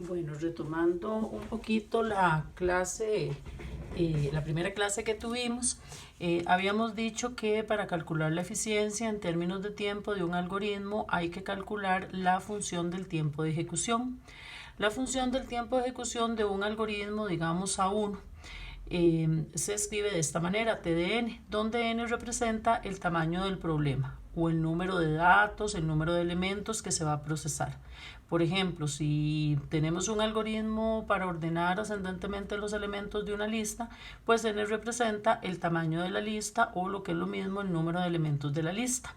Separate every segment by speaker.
Speaker 1: Bueno, retomando un poquito la clase, la primera clase que tuvimos, habíamos dicho que para calcular la eficiencia en términos de tiempo de un algoritmo hay que calcular la función del tiempo de ejecución. La función del tiempo de ejecución de un algoritmo, digamos A1, se escribe de esta manera, T de n, donde n representa el tamaño del problema o el número de datos, el número de elementos que se va a procesar. Por ejemplo, si tenemos un algoritmo para ordenar ascendentemente los elementos de una lista, pues n representa el tamaño de la lista o lo que es lo mismo el número de elementos de la lista.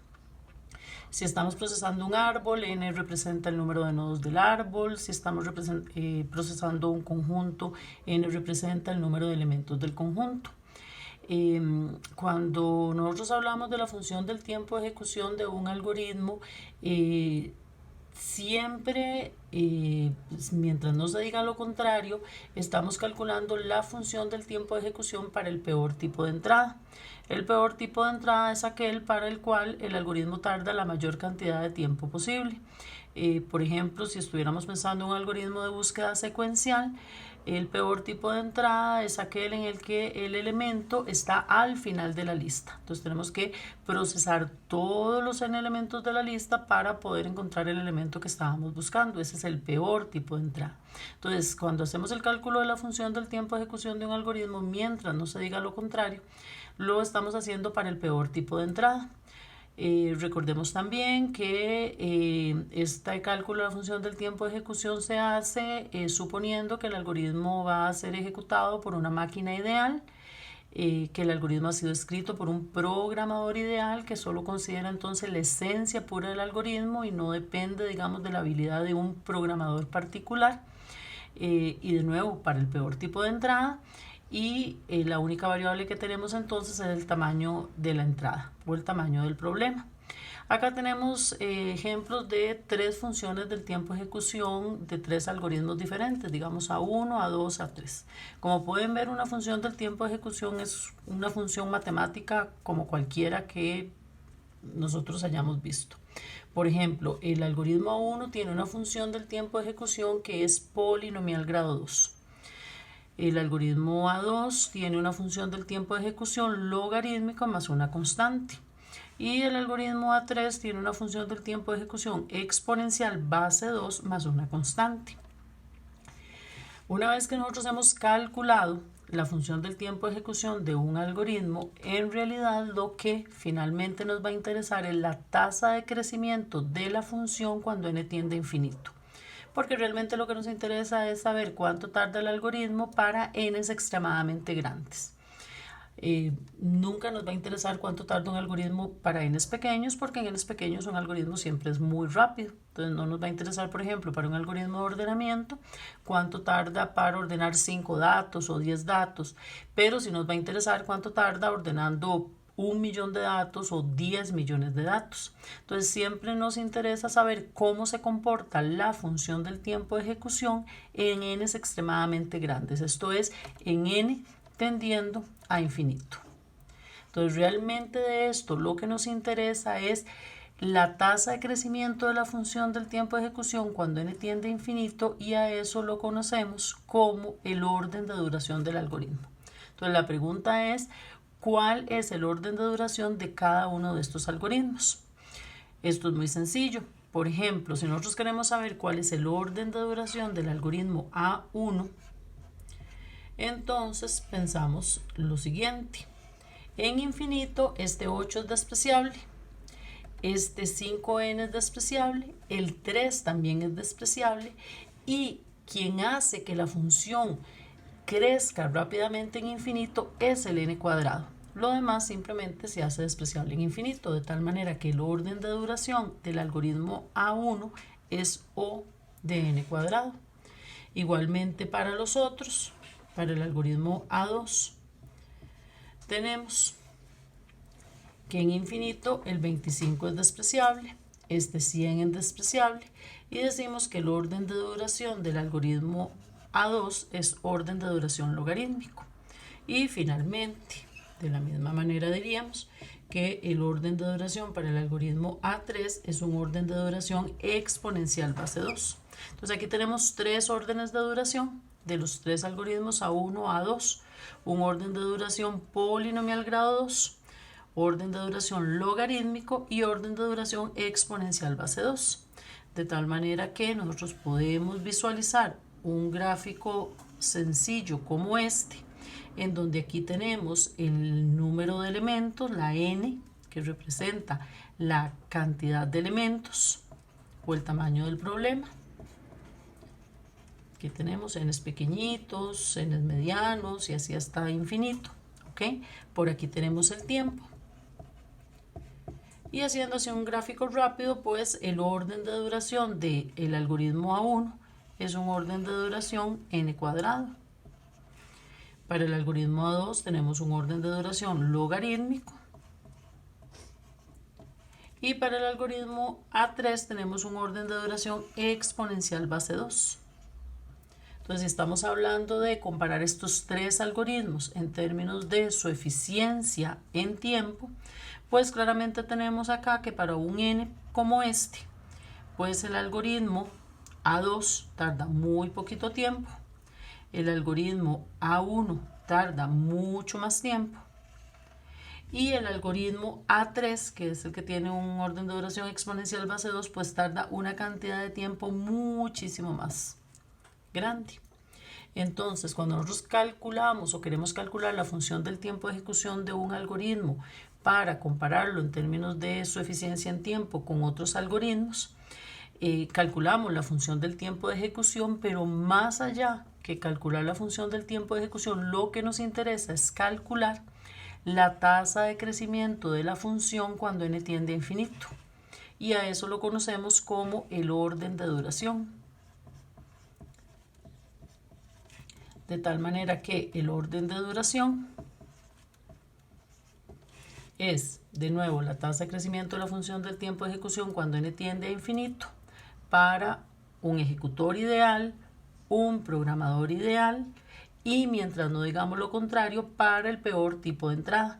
Speaker 1: Si estamos procesando un árbol, n representa el número de nodos del árbol. Si estamos procesando un conjunto, n representa el número de elementos del conjunto. Cuando nosotros hablamos de la función del tiempo de ejecución de un algoritmo, siempre, mientras no se diga lo contrario, estamos calculando la función del tiempo de ejecución para el peor tipo de entrada. El peor tipo de entrada es aquel para el cual el algoritmo tarda la mayor cantidad de tiempo posible. Por ejemplo, si estuviéramos pensando en un algoritmo de búsqueda secuencial, el peor tipo de entrada es aquel en el que el elemento está al final de la lista. Entonces tenemos que procesar todos los elementos de la lista para poder encontrar el elemento que estábamos buscando. Ese es el peor tipo de entrada. Entonces, cuando hacemos el cálculo de la función del tiempo de ejecución de un algoritmo, mientras no se diga lo contrario, lo estamos haciendo para el peor tipo de entrada. Recordemos también que este cálculo de la función del tiempo de ejecución se hace suponiendo que el algoritmo va a ser ejecutado por una máquina ideal, que el algoritmo ha sido escrito por un programador ideal que solo considera entonces la esencia pura del algoritmo y no depende, digamos, de la habilidad de un programador particular. Y de nuevo, para el peor tipo de entrada. Y la única variable que tenemos entonces es el tamaño de la entrada o el tamaño del problema. Acá tenemos ejemplos de tres funciones del tiempo de ejecución de tres algoritmos diferentes, digamos A1, A2, A3. Como pueden ver, una función del tiempo de ejecución es una función matemática como cualquiera que nosotros hayamos visto. Por ejemplo, el algoritmo A1 tiene una función del tiempo de ejecución que es polinomial grado 2. El algoritmo A2 tiene una función del tiempo de ejecución logarítmica más una constante. Y el algoritmo A3 tiene una función del tiempo de ejecución exponencial base 2 más una constante. Una vez que nosotros hemos calculado la función del tiempo de ejecución de un algoritmo, en realidad lo que finalmente nos va a interesar es la tasa de crecimiento de la función cuando n tiende a infinito. Porque realmente lo que nos interesa es saber cuánto tarda el algoritmo para n's extremadamente grandes. Nunca nos va a interesar cuánto tarda un algoritmo para n's pequeños, porque en n's pequeños un algoritmo siempre es muy rápido. Entonces no nos va a interesar, por ejemplo, para un algoritmo de ordenamiento, cuánto tarda para ordenar 5 datos o 10 datos, pero sí nos va a interesar cuánto tarda ordenando 1.000.000 de datos o 10 millones de datos. Entonces siempre nos interesa saber cómo se comporta la función del tiempo de ejecución en n's extremadamente grandes, esto es, en n tendiendo a infinito. Entonces realmente de esto lo que nos interesa es la tasa de crecimiento de la función del tiempo de ejecución cuando n tiende a infinito, y a eso lo conocemos como el orden de duración del algoritmo. Entonces la pregunta es, ¿cuál es el orden de duración de cada uno de estos algoritmos? Esto es muy sencillo. Por ejemplo, si nosotros queremos saber cuál es el orden de duración del algoritmo A1, entonces pensamos lo siguiente. En infinito, este 8 es despreciable, este 5n es despreciable, el 3 también es despreciable, y quien hace que la función crezca rápidamente en infinito es el n cuadrado. Lo demás simplemente se hace despreciable en infinito, de tal manera que el orden de duración del algoritmo A1 es O de n cuadrado. Igualmente para los otros, para el algoritmo A2, tenemos que en infinito el 25 es despreciable, este 100 es despreciable, y decimos que el orden de duración del algoritmo A2 es orden de duración logarítmico. Y finalmente, de la misma manera diríamos que el orden de duración para el algoritmo A3 es un orden de duración exponencial base 2. Entonces aquí tenemos tres órdenes de duración de los tres algoritmos A1, A2, un orden de duración polinomial grado 2, orden de duración logarítmico y orden de duración exponencial base 2. De tal manera que nosotros podemos visualizar un gráfico sencillo como este, en donde aquí tenemos el número de elementos, la n, que representa la cantidad de elementos o el tamaño del problema. Aquí tenemos n's pequeñitos, n's medianos y así hasta infinito. ¿Ok? Por aquí tenemos el tiempo. Y haciendo así un gráfico rápido, pues el orden de duración del algoritmo A1 es un orden de duración n cuadrado. Para el algoritmo A2 tenemos un orden de duración logarítmico. Y para el algoritmo A3 tenemos un orden de duración exponencial base 2. Entonces, si estamos hablando de comparar estos tres algoritmos en términos de su eficiencia en tiempo, pues claramente tenemos acá que para un n como este, pues el algoritmo A2 tarda muy poquito tiempo, el algoritmo A1 tarda mucho más tiempo y el algoritmo A3, que es el que tiene un orden de duración exponencial base 2, pues tarda una cantidad de tiempo muchísimo más grande. Entonces, cuando nosotros calculamos o queremos calcular la función del tiempo de ejecución de un algoritmo para compararlo en términos de su eficiencia en tiempo con otros algoritmos, calculamos la función del tiempo de ejecución, pero más allá que calcular la función del tiempo de ejecución, lo que nos interesa es calcular la tasa de crecimiento de la función cuando n tiende a infinito. Y a eso lo conocemos como el orden de duración. De tal manera que el orden de duración es, de nuevo, la tasa de crecimiento de la función del tiempo de ejecución cuando n tiende a infinito para un ejecutor ideal, un programador ideal y, mientras no digamos lo contrario, para el peor tipo de entrada.